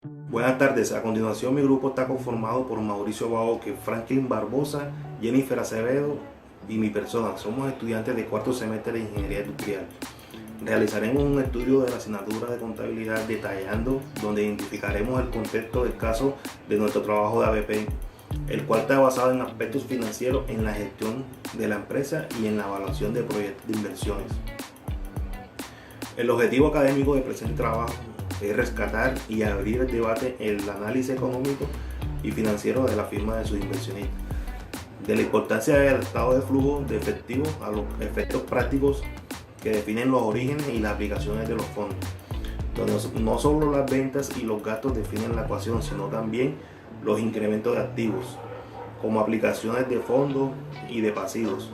Buenas tardes, a continuación mi grupo está conformado por Mauricio Baoque, Franklin Barbosa, Jennifer Acevedo y mi persona. Somos estudiantes de cuarto semestre de Ingeniería Industrial. Realizaremos un estudio de la asignatura de contabilidad detallando donde identificaremos el contexto del caso de nuestro trabajo de ABP, el cual está basado en aspectos financieros en la gestión de la empresa y en la evaluación de proyectos de inversiones. El objetivo académico del presente trabajo es rescatar y abrir el debate en el análisis económico y financiero de la firma de sus inversionistas, de la importancia del estado de flujo de efectivo a los efectos prácticos que definen los orígenes y las aplicaciones de los fondos, donde no solo las ventas y los gastos definen la ecuación, sino también los incrementos de activos, como aplicaciones de fondos y de pasivos,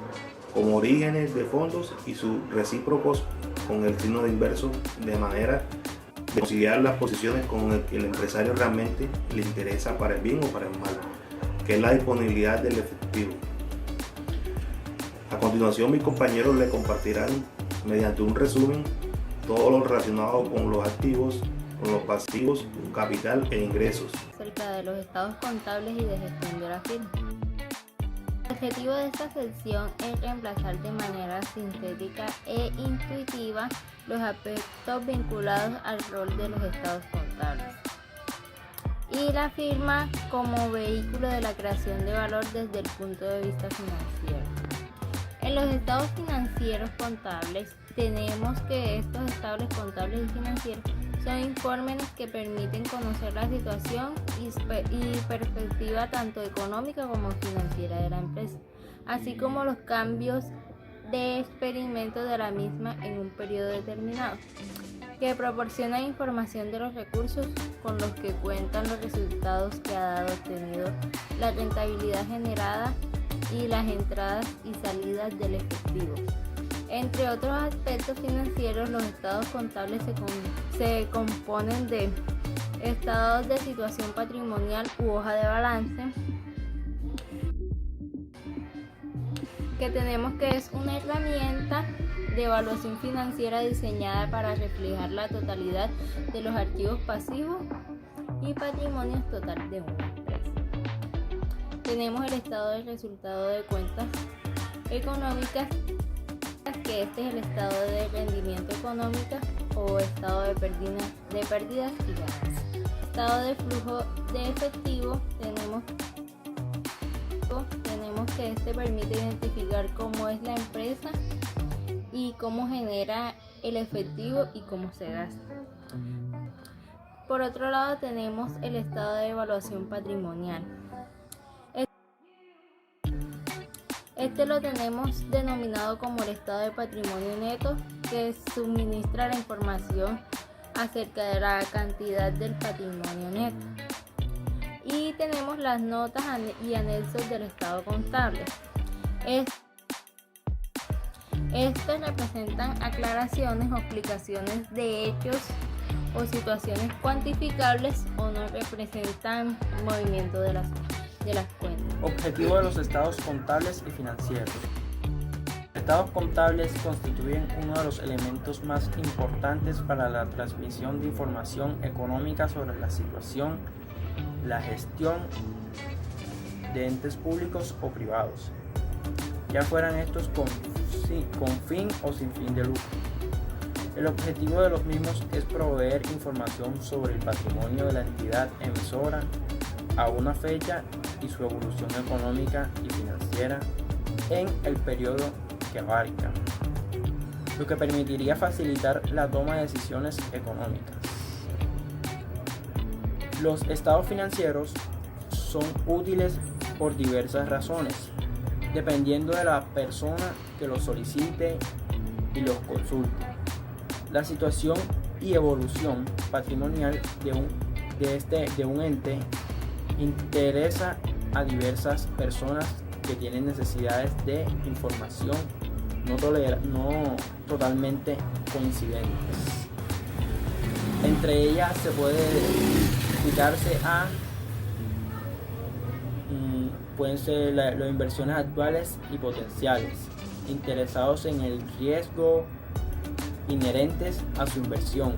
como orígenes de fondos y sus recíprocos con el signo de inverso, de manera de conciliar las posiciones con el que el empresario realmente le interesa para el bien o para el mal, que es la disponibilidad del efectivo. A continuación mis compañeros le compartirán mediante un resumen todo lo relacionado con los activos, con los pasivos, capital e ingresos. Acerca de los estados contables y de gestión de la firma. El objetivo de esta sección es reemplazar de manera sintética e intuitiva los aspectos vinculados al rol de los estados contables y la firma como vehículo de la creación de valor desde el punto de vista financiero. En los estados financieros contables tenemos que estos estados contables y financieros son informes que permiten conocer la situación y perspectiva tanto económica como financiera de la empresa, así como los cambios de experimento de la misma en un periodo determinado, que proporcionan información de los recursos con los que cuentan, los resultados que ha obtenido, la rentabilidad generada y las entradas y salidas del efectivo. Entre otros aspectos financieros, los estados contables se componen de estados de situación patrimonial u hoja de balance, que tenemos que es una herramienta de evaluación financiera diseñada para reflejar la totalidad de los activos pasivos y patrimonios total de una empresa. Tenemos el estado de resultado de cuentas económicas, que este es el estado de rendimiento económico o estado de pérdidas y ganancias. Estado de flujo de efectivo, tenemos que este permite identificar cómo es la empresa y cómo genera el efectivo y cómo se gasta. Por otro lado tenemos el estado de evaluación patrimonial. Este lo tenemos denominado como el estado de patrimonio neto, que suministra la información acerca de la cantidad del patrimonio neto. Y tenemos las notas y anexos del estado contable. Estos representan aclaraciones o explicaciones de hechos o situaciones cuantificables o no representan movimiento de las cuentas. Objetivo de los estados contables y financieros. Los estados contables constituyen uno de los elementos más importantes para la transmisión de información económica sobre la situación, la gestión de entes públicos o privados, ya fueran estos con fin o sin fin de lucro. El objetivo de los mismos es proveer información sobre el patrimonio de la entidad emisora a una fecha y su evolución económica y financiera en el periodo que abarca, lo que permitiría facilitar la toma de decisiones económicas. Los estados financieros son útiles por diversas razones, dependiendo de la persona que los solicite y los consulte. La situación y evolución patrimonial de un ente interesa a diversas personas que tienen necesidades de información no totalmente coincidentes. Entre ellas se puede citarse a pueden ser las inversiones actuales y potenciales, interesados en el riesgo inherentes a su inversión,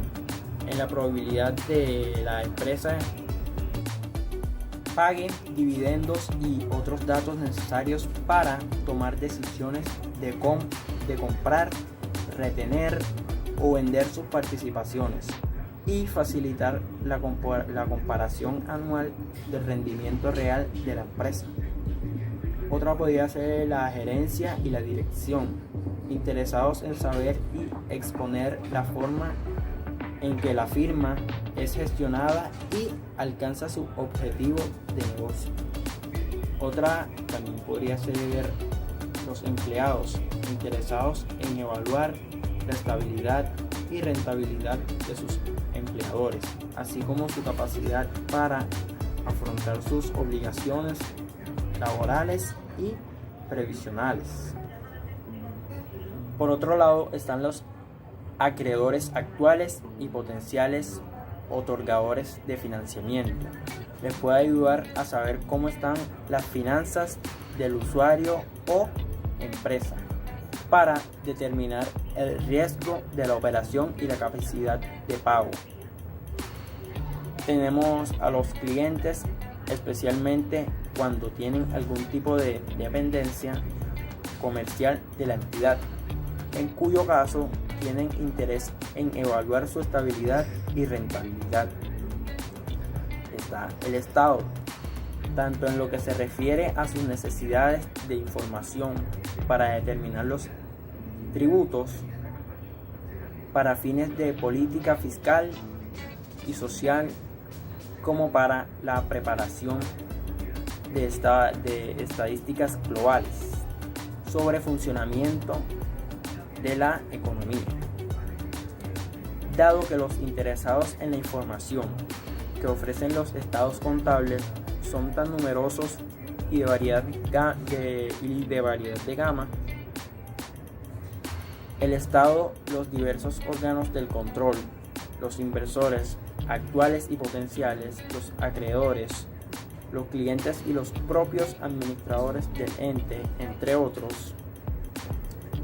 en la probabilidad de la empresa paguen dividendos y otros datos necesarios para tomar decisiones de comprar, retener o vender sus participaciones y facilitar la comparación anual del rendimiento real de la empresa. Otra podría ser la gerencia y la dirección, interesados en saber y exponer la forma en que la firma es gestionada y alcanza su objetivo de negocio. Otra también podría ser los empleados, interesados en evaluar la estabilidad y rentabilidad de sus empleadores, así como su capacidad para afrontar sus obligaciones laborales y previsionales. Por otro lado están los acreedores actuales y potenciales otorgadores de financiamiento. Les puede ayudar a saber cómo están las finanzas del usuario o empresa para determinar el riesgo de la operación y la capacidad de pago. Tenemos a los clientes, especialmente cuando tienen algún tipo de dependencia comercial de la entidad, en cuyo caso tienen interés en evaluar su estabilidad y rentabilidad. Está el Estado, tanto en lo que se refiere a sus necesidades de información para determinar los tributos para fines de política fiscal y social, como para la preparación de estadísticas globales sobre funcionamiento de la economía. Dado que los interesados en la información que ofrecen los estados contables son tan numerosos y de variedad de gama, el Estado, los diversos órganos del control, los inversores actuales y potenciales, los acreedores, los clientes y los propios administradores del ente, entre otros,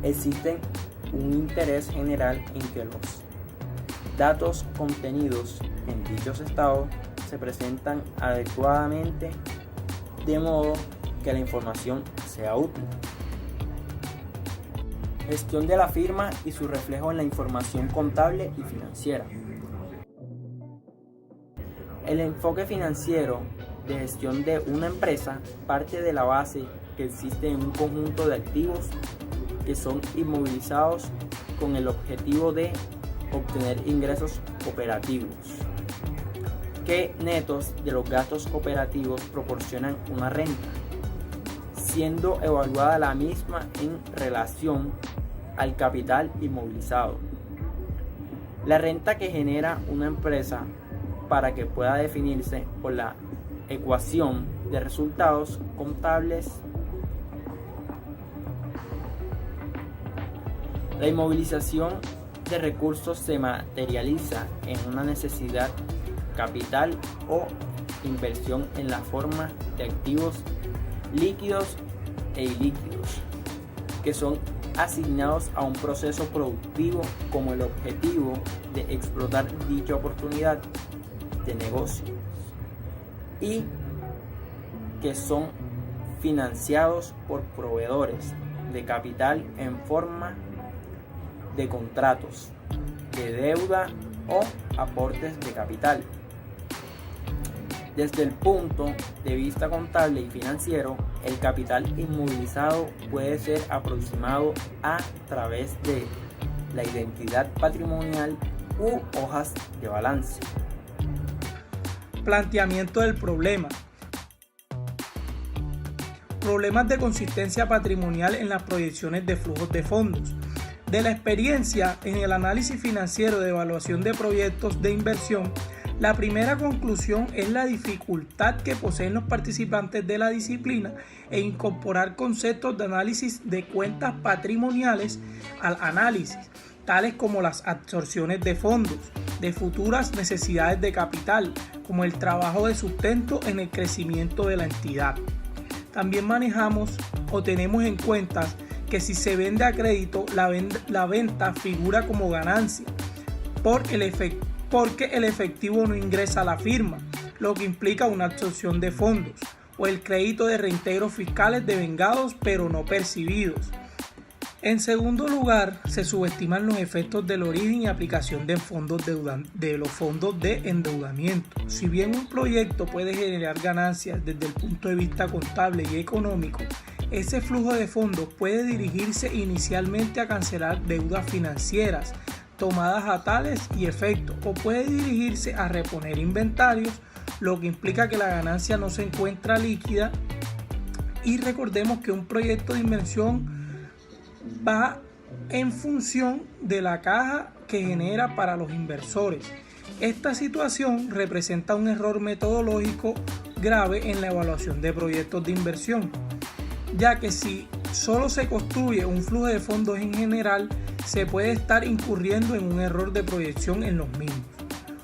existen un interés general en que los datos contenidos en dichos estados se presentan adecuadamente, de modo que la información sea útil. Gestión de la firma y su reflejo en la información contable y financiera. El enfoque financiero de gestión de una empresa parte de la base que existe en un conjunto de activos que son inmovilizados con el objetivo de obtener ingresos operativos, que netos de los gastos operativos proporcionan una renta, siendo evaluada la misma en relación al capital inmovilizado. La renta que genera una empresa, para que pueda definirse por la ecuación de resultados contables, la inmovilización de recursos se materializa en una necesidad capital o inversión en la forma de activos líquidos e ilíquidos, que son asignados a un proceso productivo como el objetivo de explotar dicha oportunidad de negocio, y que son financiados por proveedores de capital en forma de contratos de deuda o aportes de capital. Desde el punto de vista contable y financiero, el capital inmovilizado puede ser aproximado a través de la identidad patrimonial u hojas de balance. Planteamiento del problema. Problemas de consistencia patrimonial en las proyecciones de flujos de fondos. De la experiencia en el análisis financiero de evaluación de proyectos de inversión, la primera conclusión es la dificultad que poseen los participantes de la disciplina en incorporar conceptos de análisis de cuentas patrimoniales al análisis, tales como las absorciones de fondos, de futuras necesidades de capital, como el trabajo de sustento en el crecimiento de la entidad. También manejamos o tenemos en cuenta que si se vende a crédito, la venta figura como ganancia por el porque el efectivo no ingresa a la firma, lo que implica una absorción de fondos, o el crédito de reintegros fiscales devengados pero no percibidos. En segundo lugar, se subestiman los efectos del origen y aplicación de los fondos de endeudamiento. Si bien un proyecto puede generar ganancias desde el punto de vista contable y económico, ese flujo de fondos puede dirigirse inicialmente a cancelar deudas financieras tomadas a tales y efectos, o puede dirigirse a reponer inventarios, lo que implica que la ganancia no se encuentra líquida. Y recordemos que un proyecto de inversión va en función de la caja que genera para los inversores. Esta situación representa un error metodológico grave en la evaluación de proyectos de inversión, ya que si solo se construye un flujo de fondos en general, se puede estar incurriendo en un error de proyección en los mismos,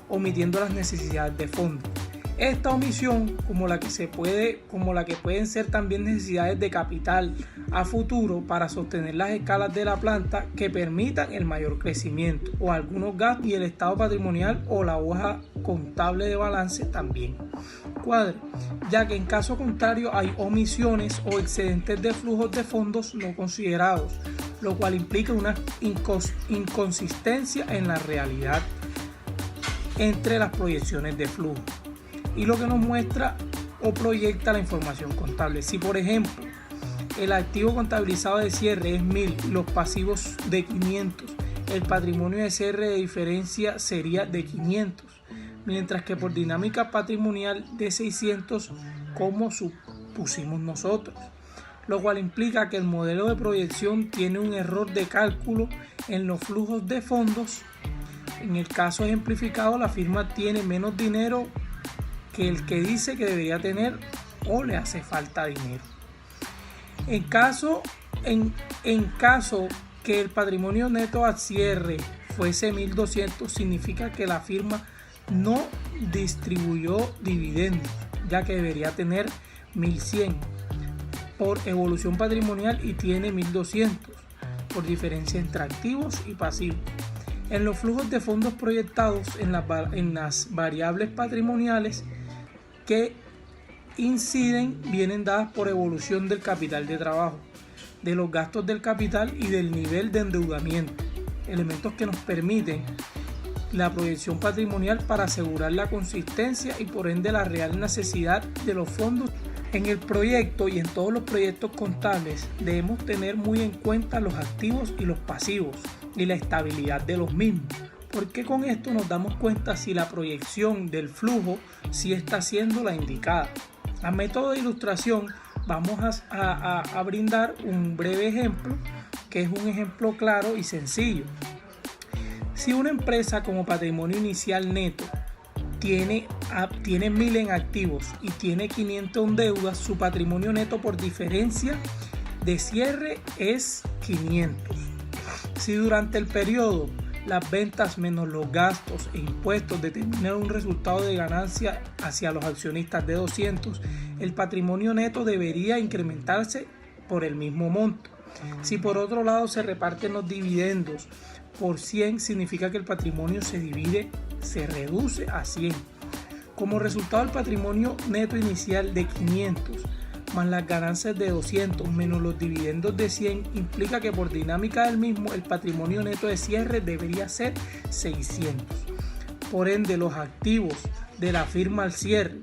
omitiendo las necesidades de fondos. Esta omisión, como la que pueden ser también necesidades de capital a futuro para sostener las escalas de la planta que permitan el mayor crecimiento, o algunos gastos y el estado patrimonial o la hoja contable de balance también cuadre, ya que en caso contrario hay omisiones o excedentes de flujos de fondos no considerados, lo cual implica una inconsistencia en la realidad entre las proyecciones de flujo y lo que nos muestra o proyecta la información contable. Si por ejemplo el activo contabilizado de cierre es 1000 y los pasivos de 500, el patrimonio de cierre de diferencia sería de 500, mientras que por dinámica patrimonial de 600 como supusimos nosotros, lo cual implica que el modelo de proyección tiene un error de cálculo en los flujos de fondos. En el caso ejemplificado, la firma tiene menos dinero que el que dice que debería tener o le hace falta dinero. En caso que el patrimonio neto a cierre fuese 1200, significa que la firma no distribuyó dividendos, ya que debería tener 1100 por evolución patrimonial y tiene 1200 por diferencia entre activos y pasivos. En los flujos de fondos proyectados en las variables patrimoniales que inciden vienen dadas por evolución del capital de trabajo, de los gastos del capital y del nivel de endeudamiento, elementos que nos permiten la proyección patrimonial para asegurar la consistencia y por ende la real necesidad de los fondos. En el proyecto y en todos los proyectos contables debemos tener muy en cuenta los activos y los pasivos y la estabilidad de los mismos, porque con esto nos damos cuenta si la proyección del flujo sí está siendo la indicada. A método de ilustración vamos a brindar un breve ejemplo, que es un ejemplo claro y sencillo. Si una empresa como patrimonio inicial neto tiene 1000 en activos y tiene 500 en deudas, su patrimonio neto por diferencia de cierre es 500. Si durante el periodo las ventas menos los gastos e impuestos determinan un resultado de ganancia hacia los accionistas de 200, el patrimonio neto debería incrementarse por el mismo monto. Si por otro lado se reparten los dividendos por 100, significa que el patrimonio se reduce a 100. Como resultado, el patrimonio neto inicial de 500 más las ganancias de 200 menos los dividendos de 100 implica que por dinámica del mismo el patrimonio neto de cierre debería ser 600. Por ende, los activos de la firma al cierre,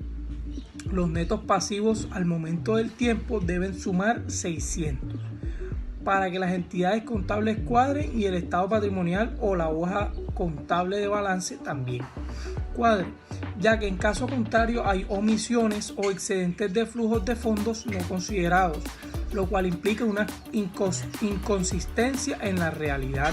los netos pasivos al momento del tiempo deben sumar 600 para que las entidades contables cuadren y el estado patrimonial o la hoja contable de balance también cuadre, ya que en caso contrario hay omisiones o excedentes de flujos de fondos no considerados, lo cual implica una inconsistencia en la realidad